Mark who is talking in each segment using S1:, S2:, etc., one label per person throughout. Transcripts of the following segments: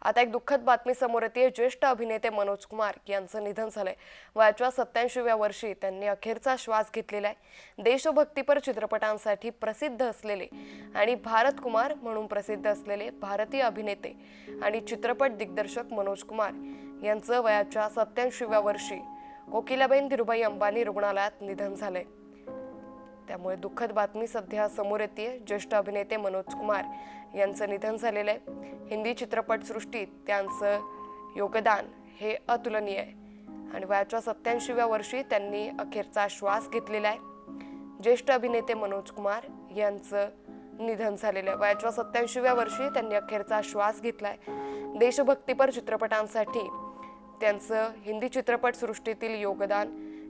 S1: आता एक दुःखद बातमी समोर येते। ज्येष्ठ अभिनेते मनोज कुमार यांचं निधन झालंय। वयाच्या 87व्या वर्षी त्यांनी अखेरचा श्वास घेतलेला आहे। देशभक्तीपर चित्रपटांसाठी प्रसिद्ध असलेले आणि भारत कुमार म्हणून प्रसिद्ध असलेले भारतीय अभिनेते आणि चित्रपट दिग्दर्शक मनोज कुमार यांचं वयाच्या 87व्या वर्षी कोकिलाबेन धीरूभाई अंबानी रुग्णालयात निधन झालंय। त्यामुळे दुःखद बातमी सध्या समोर येते। ज्येष्ठ अभिनेते मनोज कुमार यांचं निधन झालेलं आहे। हिंदी चित्रपटसृष्टीत त्यांचं योगदान हे अतुलनीय आहे आणि वयाच्या 87व्या वर्षी त्यांनी अखेरचा श्वास घेतलेला आहे। ज्येष्ठ अभिनेते मनोज कुमार यांचं निधन झालेलं आहे। वयाच्या 87व्या वर्षी त्यांनी अखेरचा श्वास घेतलाय। देशभक्तीपर चित्रपटांसाठी त्यांचं हिंदी चित्रपटसृष्टीतील योगदान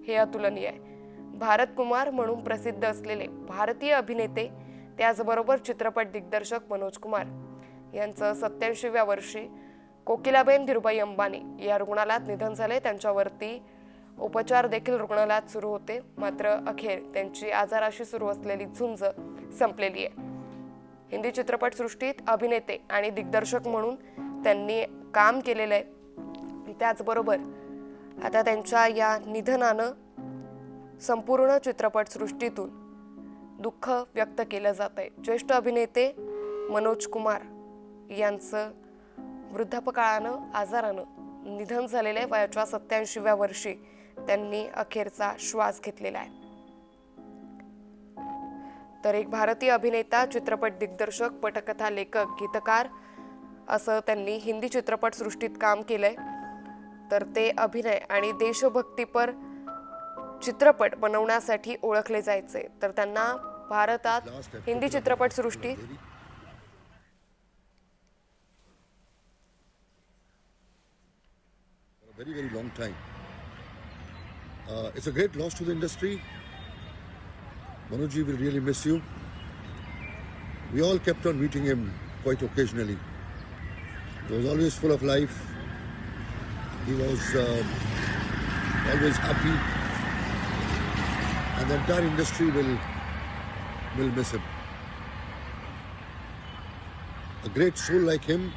S1: हे अतुलनीय आहे। भारत कुमार म्हणून प्रसिद्ध असलेले भारतीय अभिनेते त्याचबरोबर चित्रपट दिग्दर्शक मनोज कुमार यांचं 87व्या वर्षी कोकिलाबेन धीरूभाई अंबानी या रुग्णालयात निधन झाले। त्यांच्यावरती उपचार देखील रुग्णालयात सुरू होते, मात्र अखेर त्यांची आजाराशी सुरू असलेली झुंज संपलेली आहे। हिंदी चित्रपटसृष्टीत अभिनेते आणि दिग्दर्शक म्हणून त्यांनी काम केलेलं आहे। त्याचबरोबर आता त्यांच्या या निधनानं संपूर्ण चित्रपटसृष्टीतून दुःख व्यक्त केलं जात आहे। ज्येष्ठ अभिनेते मनोज कुमार यांचं वृद्धापकाळानं आजारानं निधन झालेलं आहे। वयाच्या 87व्या वर्षी त्यांनी अखेरचा श्वास घेतलेला आहे। तर एक भारतीय अभिनेता, चित्रपट दिग्दर्शक, पटकथा लेखक, गीतकार असं त्यांनी हिंदी चित्रपटसृष्टीत काम केलंय। तर ते अभिनय आणि देशभक्तीपर चित्रपट बनवण्यासाठी ओळखले जायचे। तर त्यांना भारतात हिंदी चित्रपटसृष्टीत
S2: very long time. It's a great loss to the industry. Manojji will really miss you. We all kept on meeting him quite occasionally. He was always full of life. He was always happy, and the entire industry will miss him. A great soul like him,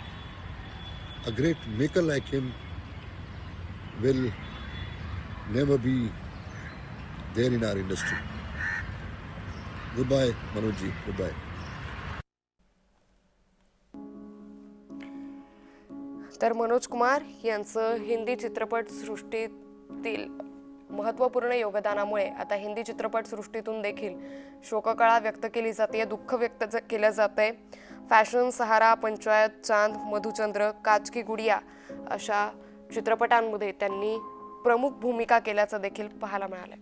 S2: a great maker like him will never be there in our industry. Goodbye, Manojji. Goodbye.
S1: तर मनोज कुमार यांचं हिंदी चित्रपटसृष्टीतील महत्त्वपूर्ण योगदानामुळे आता हिंदी चित्रपटसृष्टीतून देखील शोककळा व्यक्त केली जाते, दुःख व्यक्त केलं जातंय। फॅशन, सहारा, पंचायत, चांद, मधुचंद्र, काच की गुडिया अशा चित्रपटांमध्ये त्यांनी प्रमुख भूमिका केल्याचं देखील पाहायला मिळालं।